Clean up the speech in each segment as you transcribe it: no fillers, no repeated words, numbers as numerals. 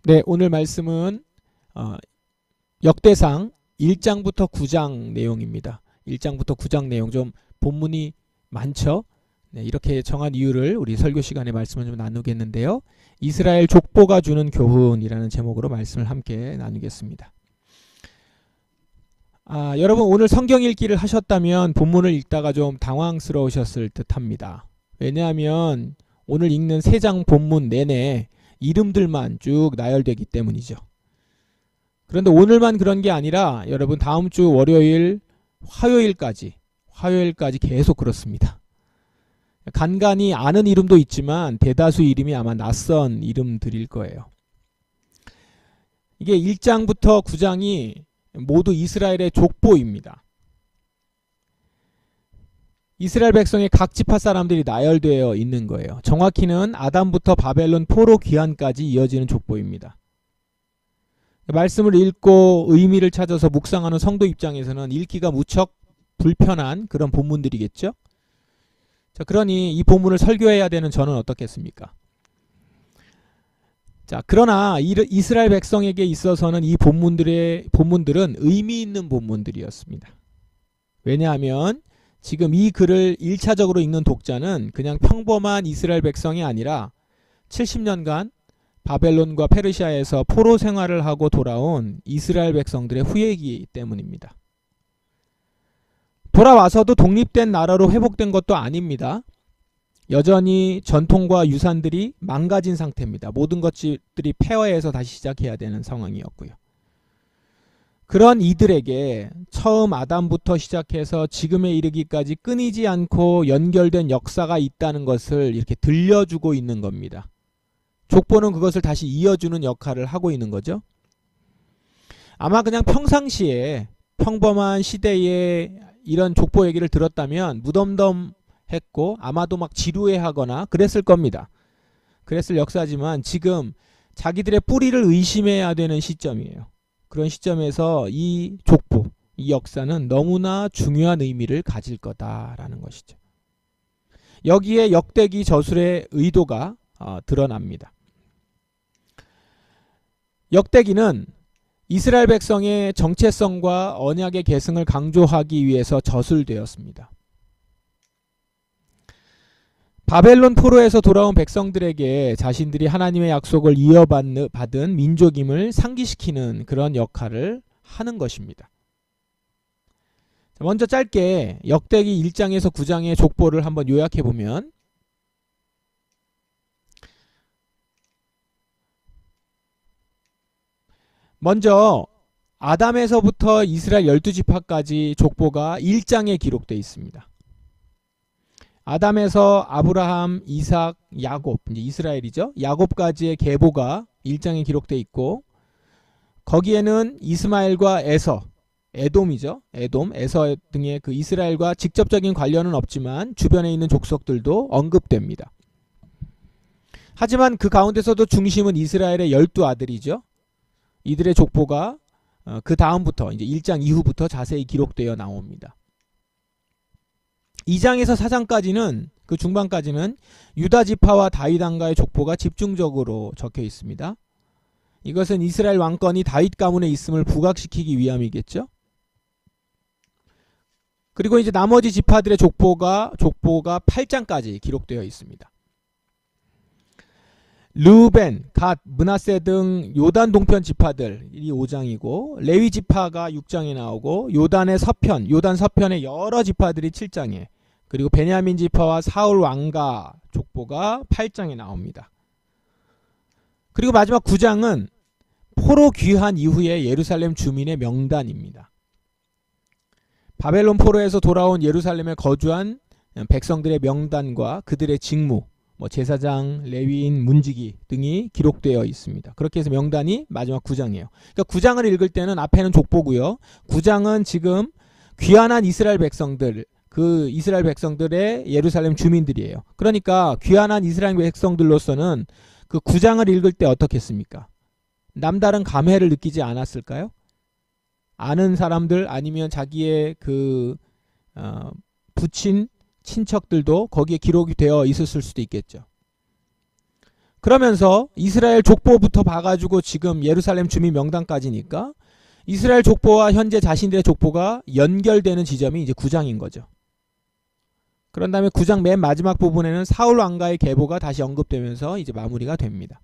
네, 오늘 말씀은 역대상 1장부터 9장 내용입니다. 1장부터 9장 내용 좀 본문이 많죠. 네, 이렇게 정한 이유를 우리 설교 시간에 말씀을 좀 나누겠는데요. 이스라엘 족보가 주는 교훈이라는 제목으로 말씀을 함께 나누겠습니다. 여러분 오늘 성경 읽기를 하셨다면 본문을 읽다가 좀 당황스러우셨을 듯합니다. 왜냐하면 오늘 읽는 3장 본문 내내 이름들만 쭉 나열되기 때문이죠. 그런데 오늘만 그런 게 아니라 여러분 다음 주 월요일, 화요일까지 계속 그렇습니다. 간간히 아는 이름도 있지만 대다수 이름이 아마 낯선 이름들일 거예요. 이게 1장부터 9장이 모두 이스라엘의 족보입니다. 이스라엘 백성의 각 지파 사람들이 나열되어 있는 거예요. 정확히는 아담부터 바벨론 포로 귀환까지 이어지는 족보입니다. 말씀을 읽고 의미를 찾아서 묵상하는 성도 입장에서는 읽기가 무척 불편한 그런 본문들이겠죠. 자, 그러니 이 본문을 설교해야 되는 저는 어떻겠습니까? 자, 그러나 이스라엘 백성에게 있어서는 이 본문들은 의미 있는 본문들이었습니다. 왜냐하면 지금 이 글을 1차적으로 읽는 독자는 그냥 평범한 이스라엘 백성이 아니라 70년간 바벨론과 페르시아에서 포로 생활을 하고 돌아온 이스라엘 백성들의 후예이기 때문입니다. 돌아와서도 독립된 나라로 회복된 것도 아닙니다. 여전히 전통과 유산들이 망가진 상태입니다. 모든 것들이 폐허해서 다시 시작해야 되는 상황이었고요. 그런 이들에게 처음 아담부터 시작해서 지금에 이르기까지 끊이지 않고 연결된 역사가 있다는 것을 이렇게 들려주고 있는 겁니다. 족보는 그것을 다시 이어주는 역할을 하고 있는 거죠. 아마 그냥 평상시에 평범한 시대에 이런 족보 얘기를 들었다면 무덤덤했고 아마도 막 지루해하거나 그랬을 겁니다. 그랬을 역사지만 지금 자기들의 뿌리를 의심해야 되는 시점이에요. 그런 시점에서 이 족보, 이 역사는 너무나 중요한 의미를 가질 거다라는 것이죠. 여기에 역대기 저술의 의도가 드러납니다. 역대기는 이스라엘 백성의 정체성과 언약의 계승을 강조하기 위해서 저술되었습니다. 바벨론 포로에서 돌아온 백성들에게 자신들이 하나님의 약속을 이어받은 민족임을 상기시키는 그런 역할을 하는 것입니다. 먼저 짧게 역대기 1장에서 9장의 족보를 한번 요약해보면 먼저 아담에서부터 이스라엘 12지파까지 족보가 1장에 기록되어 있습니다. 아담에서 아브라함, 이삭, 야곱, 이제 이스라엘이죠. 야곱까지의 계보가 1장에 기록되어 있고 거기에는 이스마엘과 에서, 에돔이죠. 에서 등의 그 이스라엘과 직접적인 관련은 없지만 주변에 있는 족속들도 언급됩니다. 하지만 그 가운데서도 중심은 이스라엘의 12아들이죠. 이들의 족보가 그 다음부터 이제 1장 이후부터 자세히 기록되어 나옵니다. 2장에서 4장까지는 그 중반까지는 유다 지파와 다윗 왕가의 족보가 집중적으로 적혀 있습니다. 이것은 이스라엘 왕권이 다윗 가문에 있음을 부각시키기 위함이겠죠. 그리고 이제 나머지 지파들의 족보가 8장까지 기록되어 있습니다. 르우벤, 갓, 므낫세 등 요단 동편 지파들이 5장이고 레위 지파가 6장에 나오고 요단 서편의 여러 지파들이 7장에 그리고 베냐민 지파와 사울 왕가 족보가 8장에 나옵니다. 그리고 마지막 9장은 포로 귀환 이후의 예루살렘 주민의 명단입니다. 바벨론 포로에서 돌아온 예루살렘에 거주한 백성들의 명단과 그들의 직무, 제사장, 레위인, 문지기 등이 기록되어 있습니다. 그렇게 해서 명단이 마지막 9장이에요. 그러니까 9장을 읽을 때는 앞에는 족보고요. 9장은 지금 귀환한 이스라엘 백성들, 그 이스라엘 백성들의 예루살렘 주민들이에요. 그러니까 귀환한 이스라엘 백성들로서는 그 9장을 읽을 때 어떻겠습니까? 남다른 감회를 느끼지 않았을까요? 아는 사람들 아니면 자기의 부친 친척들도 거기에 기록이 되어 있었을 수도 있겠죠. 그러면서 이스라엘 족보부터 봐가지고 지금 예루살렘 주민 명단까지니까 이스라엘 족보와 현재 자신들의 족보가 연결되는 지점이 이제 9장인 거죠. 그런 다음에 9장 맨 마지막 부분에는 사울 왕가의 계보가 다시 언급되면서 이제 마무리가 됩니다.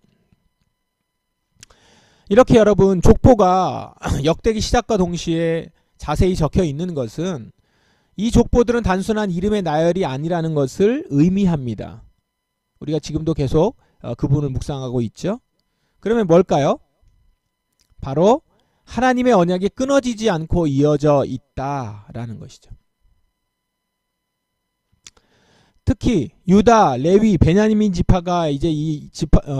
이렇게 여러분 족보가 역대기 시작과 동시에 자세히 적혀 있는 것은 이 족보들은 단순한 이름의 나열이 아니라는 것을 의미합니다. 우리가 지금도 계속 그 부분을 묵상하고 있죠. 그러면 뭘까요? 바로 하나님의 언약이 끊어지지 않고 이어져 있다라는 것이죠. 특히 유다, 레위, 베냐민 지파가 이제 이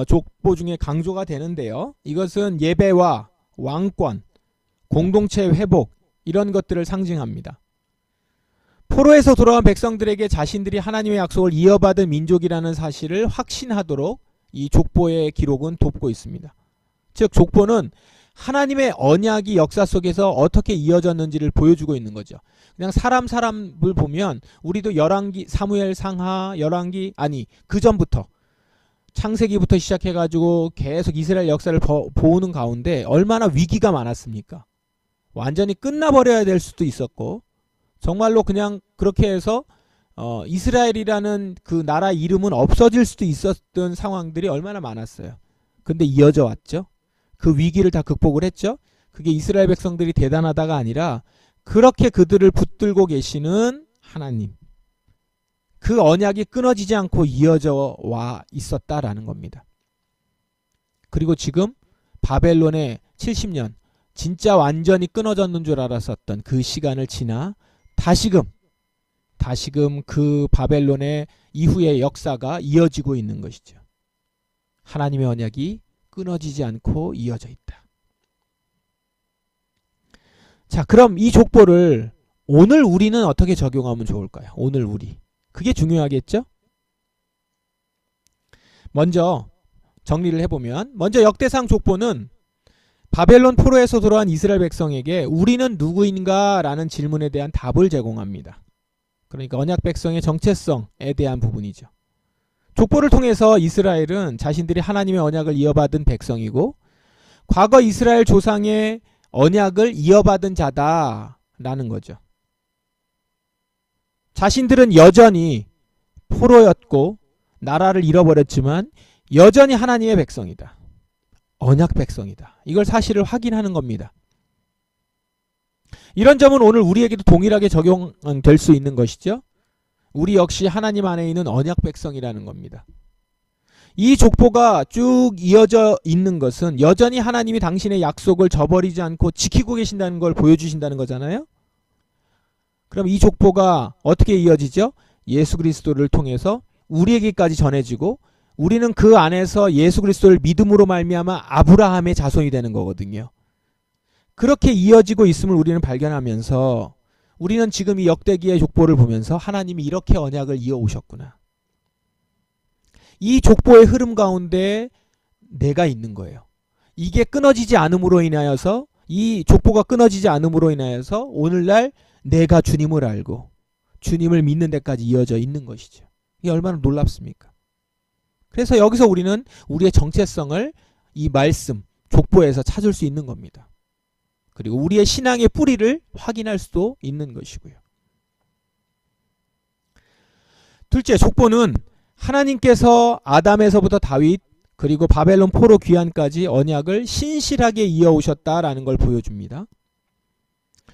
족보 중에 강조가 되는데요. 이것은 예배와 왕권, 공동체 회복 이런 것들을 상징합니다. 포로에서 돌아온 백성들에게 자신들이 하나님의 약속을 이어받은 민족이라는 사실을 확신하도록 이 족보의 기록은 돕고 있습니다. 즉 족보는 하나님의 언약이 역사 속에서 어떻게 이어졌는지를 보여주고 있는 거죠. 그냥 사람을 보면 우리도 열왕기, 사무엘 상하, 열왕기 아니 그 전부터 창세기부터 시작해가지고 계속 이스라엘 역사를 보는 가운데 얼마나 위기가 많았습니까? 완전히 끝나버려야 될 수도 있었고 정말로 그냥 그렇게 해서 이스라엘이라는 그 나라 이름은 없어질 수도 있었던 상황들이 얼마나 많았어요. 근데 이어져 왔죠. 그 위기를 다 극복을 했죠. 그게 이스라엘 백성들이 대단하다가 아니라 그렇게 그들을 붙들고 계시는 하나님, 그 언약이 끊어지지 않고 이어져 와 있었다라는 겁니다. 그리고 지금 바벨론의 70년 진짜 완전히 끊어졌는 줄 알았었던 그 시간을 지나 다시금 그 바벨론의 이후의 역사가 이어지고 있는 것이죠. 하나님의 언약이 끊어지지 않고 이어져 있다. 자, 그럼 이 족보를 오늘 우리는 어떻게 적용하면 좋을까요? 오늘 우리. 그게 중요하겠죠? 먼저 정리를 해보면 먼저 역대상 족보는 바벨론 포로에서 돌아온 이스라엘 백성에게 우리는 누구인가? 라는 질문에 대한 답을 제공합니다. 그러니까 언약 백성의 정체성에 대한 부분이죠. 족보를 통해서 이스라엘은 자신들이 하나님의 언약을 이어받은 백성이고 과거 이스라엘 조상의 언약을 이어받은 자다라는 거죠. 자신들은 여전히 포로였고 나라를 잃어버렸지만 여전히 하나님의 백성이다. 언약 백성이다. 이걸 사실을 확인하는 겁니다. 이런 점은 오늘 우리에게도 동일하게 적용될 수 있는 것이죠. 우리 역시 하나님 안에 있는 언약 백성이라는 겁니다. 이 족보가 쭉 이어져 있는 것은 여전히 하나님이 당신의 약속을 저버리지 않고 지키고 계신다는 걸 보여주신다는 거잖아요. 그럼 이 족보가 어떻게 이어지죠? 예수 그리스도를 통해서 우리에게까지 전해지고 우리는 그 안에서 예수 그리스도를 믿음으로 말미암아 아브라함의 자손이 되는 거거든요. 그렇게 이어지고 있음을 우리는 발견하면서 우리는 지금 이 역대기의 족보를 보면서 하나님이 이렇게 언약을 이어오셨구나. 이 족보의 흐름 가운데 내가 있는 거예요. 이게 끊어지지 않음으로 인하여서 이 족보가 끊어지지 않음으로 인하여서 오늘날 내가 주님을 알고 주님을 믿는 데까지 이어져 있는 것이죠. 이게 얼마나 놀랍습니까? 그래서 여기서 우리는 우리의 정체성을 이 말씀, 족보에서 찾을 수 있는 겁니다. 그리고 우리의 신앙의 뿌리를 확인할 수도 있는 것이고요. 둘째, 족보는 하나님께서 아담에서부터 다윗 그리고 바벨론 포로 귀환까지 언약을 신실하게 이어오셨다라는 걸 보여줍니다.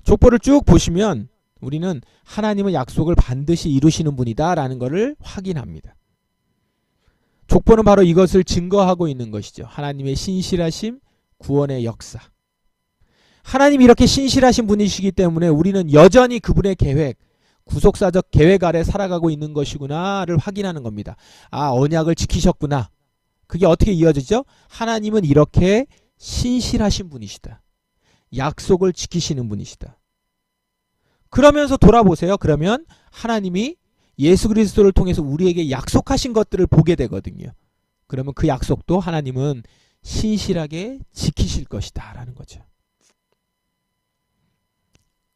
족보를 쭉 보시면 우리는 하나님은 약속을 반드시 이루시는 분이다 라는 것을 확인합니다. 족보는 바로 이것을 증거하고 있는 것이죠. 하나님의 신실하심, 구원의 역사. 하나님이 이렇게 신실하신 분이시기 때문에 우리는 여전히 그분의 계획, 구속사적 계획 아래 살아가고 있는 것이구나를 확인하는 겁니다. 아, 언약을 지키셨구나. 그게 어떻게 이어지죠? 하나님은 이렇게 신실하신 분이시다. 약속을 지키시는 분이시다. 그러면서 돌아보세요. 그러면 하나님이 예수 그리스도를 통해서 우리에게 약속하신 것들을 보게 되거든요. 그러면 그 약속도 하나님은 신실하게 지키실 것이다 라는 거죠.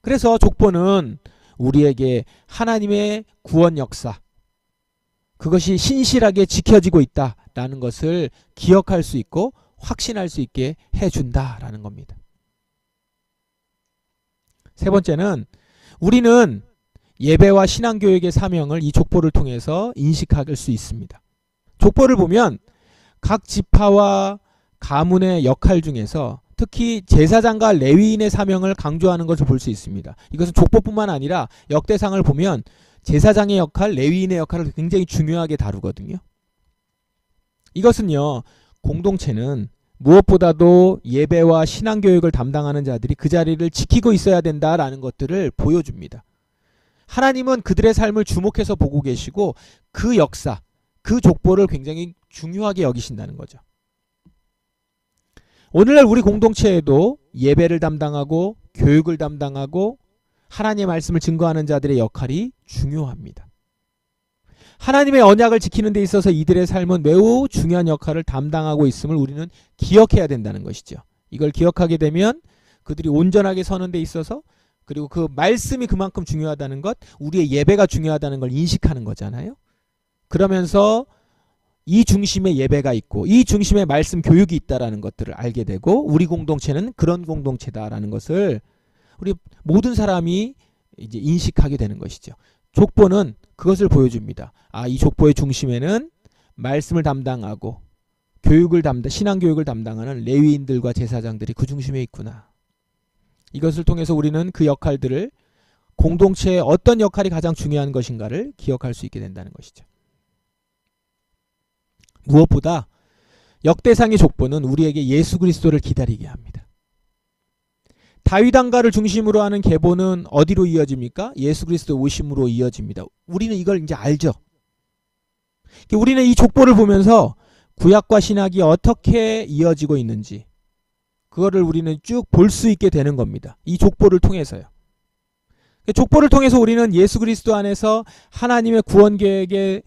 그래서 족보는 우리에게 하나님의 구원 역사, 그것이 신실하게 지켜지고 있다, 라는 것을 기억할 수 있고 확신할 수 있게 해준다라는 겁니다. 세 번째는 우리는 예배와 신앙교육의 사명을 이 족보를 통해서 인식할 수 있습니다. 족보를 보면 각 지파와 가문의 역할 중에서 특히 제사장과 레위인의 사명을 강조하는 것을 볼 수 있습니다. 이것은 족보뿐만 아니라 역대상을 보면 제사장의 역할, 레위인의 역할을 굉장히 중요하게 다루거든요. 이것은요, 공동체는 무엇보다도 예배와 신앙교육을 담당하는 자들이 그 자리를 지키고 있어야 된다라는 것들을 보여줍니다. 하나님은 그들의 삶을 주목해서 보고 계시고 그 역사, 그 족보를 굉장히 중요하게 여기신다는 거죠. 오늘날 우리 공동체에도 예배를 담당하고 교육을 담당하고 하나님의 말씀을 증거하는 자들의 역할이 중요합니다. 하나님의 언약을 지키는 데 있어서 이들의 삶은 매우 중요한 역할을 담당하고 있음을 우리는 기억해야 된다는 것이죠. 이걸 기억하게 되면 그들이 온전하게 서는 데 있어서 그리고 그 말씀이 그만큼 중요하다는 것, 우리의 예배가 중요하다는 걸 인식하는 거잖아요. 그러면서 이 중심에 예배가 있고 이 중심에 말씀 교육이 있다라는 것들을 알게 되고 우리 공동체는 그런 공동체다라는 것을 우리 모든 사람이 이제 인식하게 되는 것이죠. 족보는 그것을 보여줍니다. 아, 이 족보의 중심에는 말씀을 담당하고 신앙교육을 담당하는 레위인들과 제사장들이 그 중심에 있구나. 이것을 통해서 우리는 그 역할들을 공동체의 어떤 역할이 가장 중요한 것인가를 기억할 수 있게 된다는 것이죠. 무엇보다 역대상의 족보는 우리에게 예수 그리스도를 기다리게 합니다. 다윗 왕가를 중심으로 하는 계보는 어디로 이어집니까? 예수 그리스도 오심으로 이어집니다. 우리는 이걸 이제 알죠. 우리는 이 족보를 보면서 구약과 신약이 어떻게 이어지고 있는지 그거를 우리는 쭉 볼 수 있게 되는 겁니다. 이 족보를 통해서요. 족보를 통해서 우리는 예수 그리스도 안에서 하나님의 구원 계획에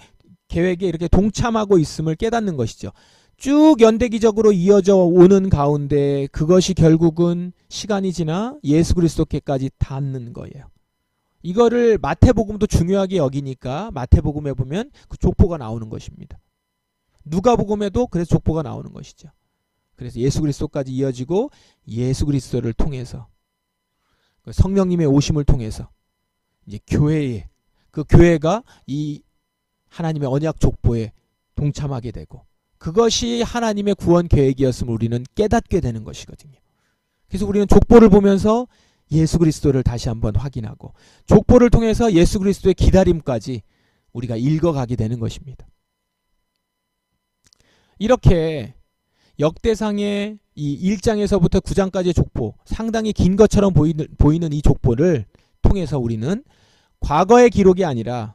이렇게 동참하고 있음을 깨닫는 것이죠. 쭉 연대기적으로 이어져 오는 가운데 그것이 결국은 시간이 지나 예수 그리스도께까지 닿는 거예요. 이거를 마태복음도 중요하게 여기니까 마태복음에 보면 그 족보가 나오는 것입니다. 누가복음에도 그래서 족보가 나오는 것이죠. 그래서 예수 그리스도까지 이어지고 예수 그리스도를 통해서 성령님의 오심을 통해서 이제 그 교회가 이 하나님의 언약 족보에 동참하게 되고 그것이 하나님의 구원 계획이었음을 우리는 깨닫게 되는 것이거든요. 그래서 우리는 족보를 보면서 예수 그리스도를 다시 한번 확인하고 족보를 통해서 예수 그리스도의 기다림까지 우리가 읽어가게 되는 것입니다. 이렇게 역대상의 이 1장에서부터 9장까지의 족보, 상당히 긴 것처럼 보이는 이 족보를 통해서 우리는 과거의 기록이 아니라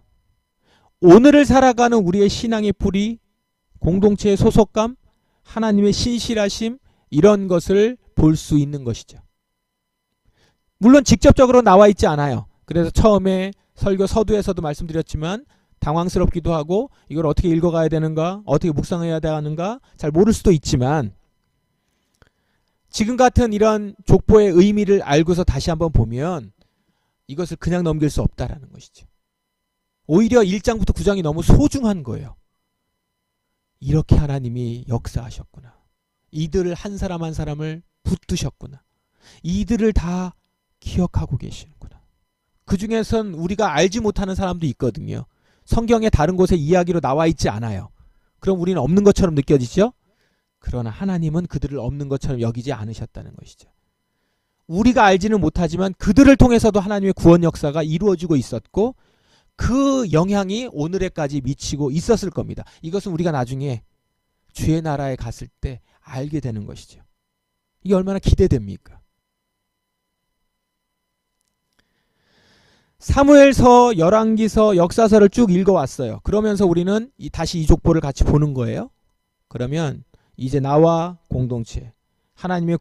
오늘을 살아가는 우리의 신앙의 뿌리, 공동체의 소속감, 하나님의 신실하심 이런 것을 볼 수 있는 것이죠. 물론 직접적으로 나와 있지 않아요. 그래서 처음에 설교 서두에서도 말씀드렸지만 당황스럽기도 하고 이걸 어떻게 읽어가야 되는가, 어떻게 묵상해야 되는가 잘 모를 수도 있지만 지금 같은 이런 족보의 의미를 알고서 다시 한번 보면 이것을 그냥 넘길 수 없다라는 것이죠. 오히려 1장부터 9장이 너무 소중한 거예요. 이렇게 하나님이 역사하셨구나. 이들을 한 사람 한 사람을 붙드셨구나. 이들을 다 기억하고 계시는구나. 그 중에선 우리가 알지 못하는 사람도 있거든요. 성경의 다른 곳에 이야기로 나와 있지 않아요. 그럼 우리는 없는 것처럼 느껴지죠? 그러나 하나님은 그들을 없는 것처럼 여기지 않으셨다는 것이죠. 우리가 알지는 못하지만 그들을 통해서도 하나님의 구원 역사가 이루어지고 있었고 그 영향이 오늘에까지 미치고 있었을 겁니다. 이것은 우리가 나중에 주의 나라에 갔을 때 알게 되는 것이죠. 이게 얼마나 기대됩니까? 사무엘서, 열왕기서, 역사서를 쭉 읽어왔어요. 그러면서 우리는 다시 이 족보를 같이 보는 거예요. 그러면 이제 나와 공동체, 하나님의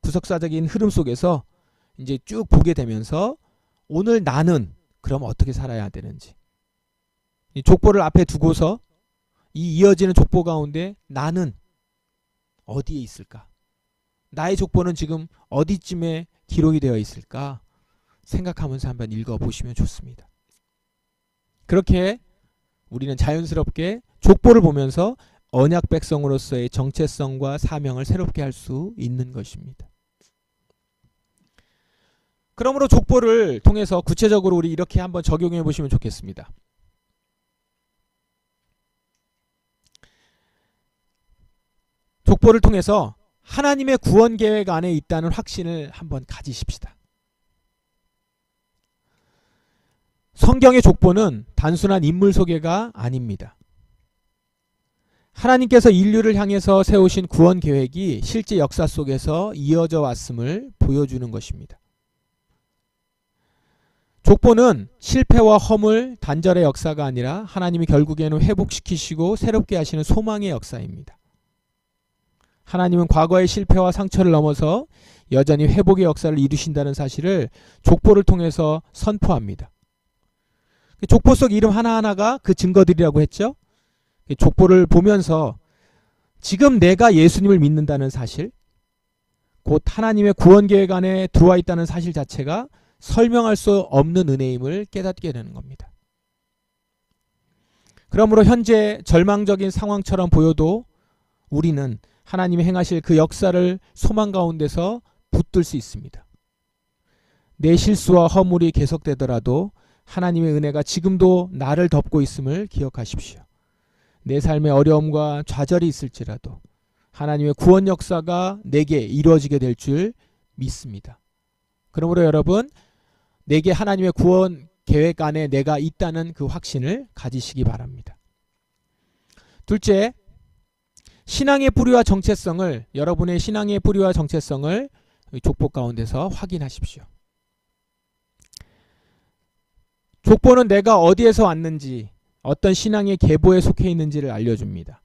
구속사적인 흐름 속에서 이제 쭉 보게 되면서 오늘 나는 그럼 어떻게 살아야 되는지, 이 족보를 앞에 두고서 이 이어지는 족보 가운데 나는 어디에 있을까? 나의 족보는 지금 어디쯤에 기록이 되어 있을까? 생각하면서 한번 읽어보시면 좋습니다. 그렇게 우리는 자연스럽게 족보를 보면서 언약 백성으로서의 정체성과 사명을 새롭게 할 수 있는 것입니다. 그러므로 족보를 통해서 구체적으로 우리 이렇게 한번 적용해 보시면 좋겠습니다. 족보를 통해서 하나님의 구원 계획 안에 있다는 확신을 한번 가지십시다. 성경의 족보는 단순한 인물 소개가 아닙니다. 하나님께서 인류를 향해서 세우신 구원 계획이 실제 역사 속에서 이어져 왔음을 보여주는 것입니다. 족보는 실패와 허물, 단절의 역사가 아니라 하나님이 결국에는 회복시키시고 새롭게 하시는 소망의 역사입니다. 하나님은 과거의 실패와 상처를 넘어서 여전히 회복의 역사를 이루신다는 사실을 족보를 통해서 선포합니다. 족보 속 이름 하나하나가 그 증거들이라고 했죠. 족보를 보면서 지금 내가 예수님을 믿는다는 사실, 곧 하나님의 구원 계획 안에 들어와 있다는 사실 자체가 설명할 수 없는 은혜임을 깨닫게 되는 겁니다. 그러므로 현재 절망적인 상황처럼 보여도 우리는 하나님이 행하실 그 역사를 소망 가운데서 붙들 수 있습니다. 내 실수와 허물이 계속되더라도 하나님의 은혜가 지금도 나를 덮고 있음을 기억하십시오. 내 삶에 어려움과 좌절이 있을지라도 하나님의 구원 역사가 내게 이루어지게 될 줄 믿습니다. 그러므로 여러분, 내게 하나님의 구원 계획 안에 내가 있다는 그 확신을 가지시기 바랍니다. 둘째, 신앙의 뿌리와 정체성을, 여러분의 신앙의 뿌리와 정체성을 족보 가운데서 확인하십시오. 족보는 내가 어디에서 왔는지, 어떤 신앙의 계보에 속해 있는지를 알려줍니다.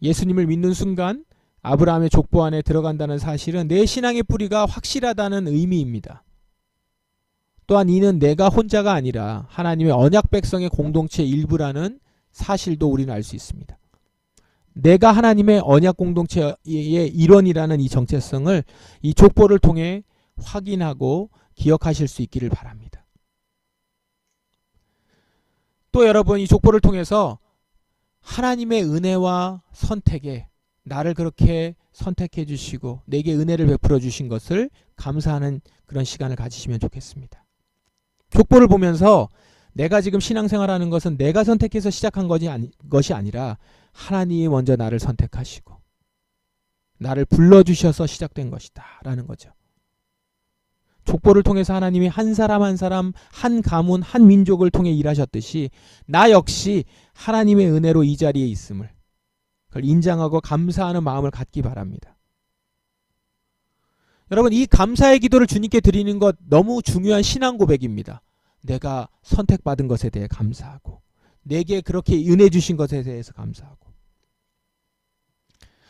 예수님을 믿는 순간 아브라함의 족보 안에 들어간다는 사실은 내 신앙의 뿌리가 확실하다는 의미입니다. 또한 이는 내가 혼자가 아니라 하나님의 언약 백성의 공동체의 일부라는 사실도 우리는 알 수 있습니다. 내가 하나님의 언약 공동체의 일원이라는 이 정체성을 이 족보를 통해 확인하고 기억하실 수 있기를 바랍니다. 또 여러분, 이 족보를 통해서 하나님의 은혜와 선택에 나를 그렇게 선택해 주시고 내게 은혜를 베풀어 주신 것을 감사하는 그런 시간을 가지시면 좋겠습니다. 족보를 보면서 내가 지금 신앙생활하는 것은 내가 선택해서 시작한 것이 아니라 하나님이 먼저 나를 선택하시고 나를 불러주셔서 시작된 것이다 라는 거죠. 족보를 통해서 하나님이 한 사람 한 사람, 한 가문, 한 민족을 통해 일하셨듯이 나 역시 하나님의 은혜로 이 자리에 있음을, 그걸 인정하고 감사하는 마음을 갖기 바랍니다. 여러분, 이 감사의 기도를 주님께 드리는 것 너무 중요한 신앙 고백입니다. 내가 선택받은 것에 대해 감사하고 내게 그렇게 은혜 주신 것에 대해서 감사하고.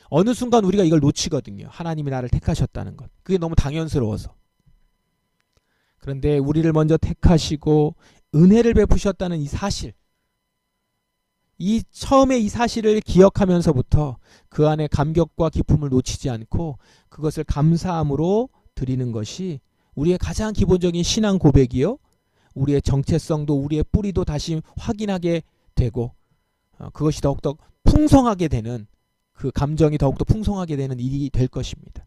어느 순간 우리가 이걸 놓치거든요. 하나님이 나를 택하셨다는 것. 그게 너무 당연스러워서. 그런데 우리를 먼저 택하시고 은혜를 베푸셨다는 이 사실, 이 처음에 이 사실을 기억하면서부터 그 안에 감격과 기쁨을 놓치지 않고 그것을 감사함으로 드리는 것이 우리의 가장 기본적인 신앙 고백이요, 우리의 정체성도 우리의 뿌리도 다시 확인하게 되고 그것이 더욱더 풍성하게 되는, 그 감정이 더욱더 풍성하게 되는 일이 될 것입니다.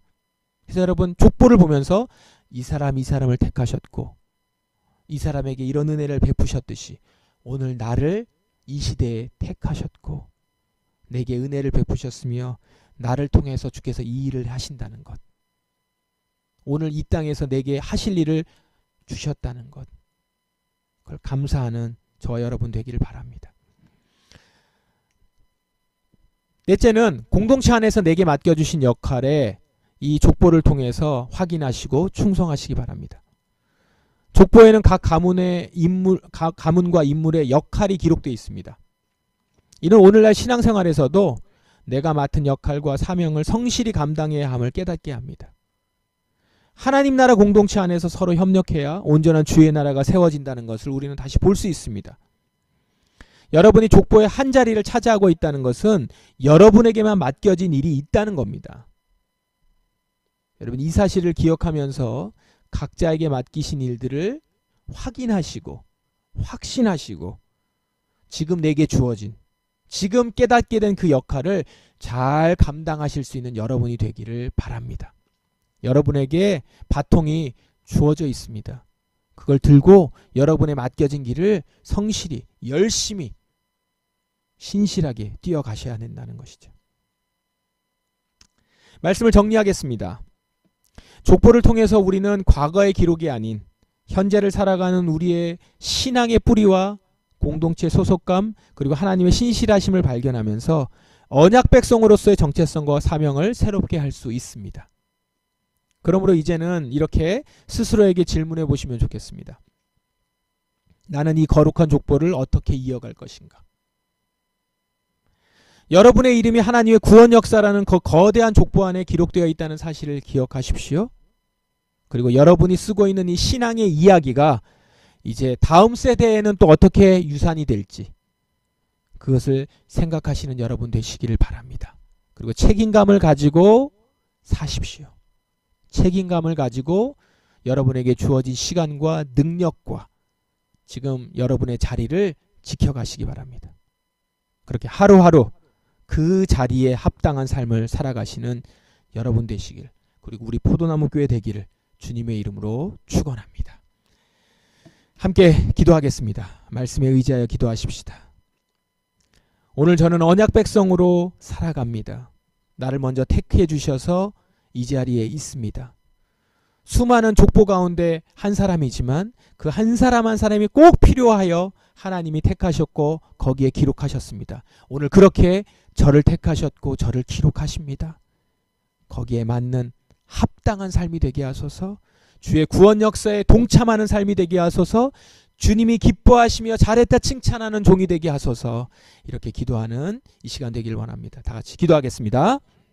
그래서 여러분, 족보를 보면서 이 사람을 택하셨고 이 사람에게 이런 은혜를 베푸셨듯이 오늘 나를 이 시대에 택하셨고 내게 은혜를 베푸셨으며 나를 통해서 주께서 이 일을 하신다는 것, 오늘 이 땅에서 내게 하실 일을 주셨다는 것, 그걸 감사하는 저와 여러분 되기를 바랍니다. 넷째는 공동체 안에서 내게 맡겨주신 역할에 이 족보를 통해서 확인하시고 충성하시기 바랍니다. 족보에는 각 가문과 인물의 역할이 기록되어 있습니다. 이는 오늘날 신앙생활에서도 내가 맡은 역할과 사명을 성실히 감당해야 함을 깨닫게 합니다. 하나님 나라 공동체 안에서 서로 협력해야 온전한 주의 나라가 세워진다는 것을 우리는 다시 볼 수 있습니다. 여러분이 족보의 한 자리를 차지하고 있다는 것은 여러분에게만 맡겨진 일이 있다는 겁니다. 여러분, 이 사실을 기억하면서 각자에게 맡기신 일들을 확인하시고 확신하시고 지금 내게 주어진, 지금 깨닫게 된 그 역할을 잘 감당하실 수 있는 여러분이 되기를 바랍니다. 여러분에게 바통이 주어져 있습니다. 그걸 들고 여러분의 맡겨진 길을 성실히, 열심히, 신실하게 뛰어가셔야 된다는 것이죠. 말씀을 정리하겠습니다. 족보를 통해서 우리는 과거의 기록이 아닌 현재를 살아가는 우리의 신앙의 뿌리와 공동체 소속감, 그리고 하나님의 신실하심을 발견하면서 언약 백성으로서의 정체성과 사명을 새롭게 할 수 있습니다. 그러므로 이제는 이렇게 스스로에게 질문해 보시면 좋겠습니다. 나는 이 거룩한 족보를 어떻게 이어갈 것인가? 여러분의 이름이 하나님의 구원 역사라는 그 거대한 족보 안에 기록되어 있다는 사실을 기억하십시오. 그리고 여러분이 쓰고 있는 이 신앙의 이야기가 이제 다음 세대에는 또 어떻게 유산이 될지, 그것을 생각하시는 여러분 되시기를 바랍니다. 그리고 책임감을 가지고 사십시오. 책임감을 가지고 여러분에게 주어진 시간과 능력과 지금 여러분의 자리를 지켜가시기 바랍니다. 그렇게 하루하루 그 자리에 합당한 삶을 살아가시는 여러분 되시길, 그리고 우리 포도나무 교회 되기를 주님의 이름으로 축원합니다. 함께 기도하겠습니다. 말씀에 의지하여 기도하십시다. 오늘 저는 언약 백성으로 살아갑니다. 나를 먼저 택해 주셔서 이 자리에 있습니다. 수많은 족보 가운데 한 사람이지만 그 한 사람 한 사람이 꼭 필요하여 하나님이 택하셨고 거기에 기록하셨습니다. 오늘 그렇게 저를 택하셨고 저를 기록하십니다. 거기에 맞는 합당한 삶이 되게 하소서, 주의 구원 역사에 동참하는 삶이 되게 하소서, 주님이 기뻐하시며 잘했다 칭찬하는 종이 되게 하소서, 이렇게 기도하는 이 시간 되길 원합니다. 다 같이 기도하겠습니다.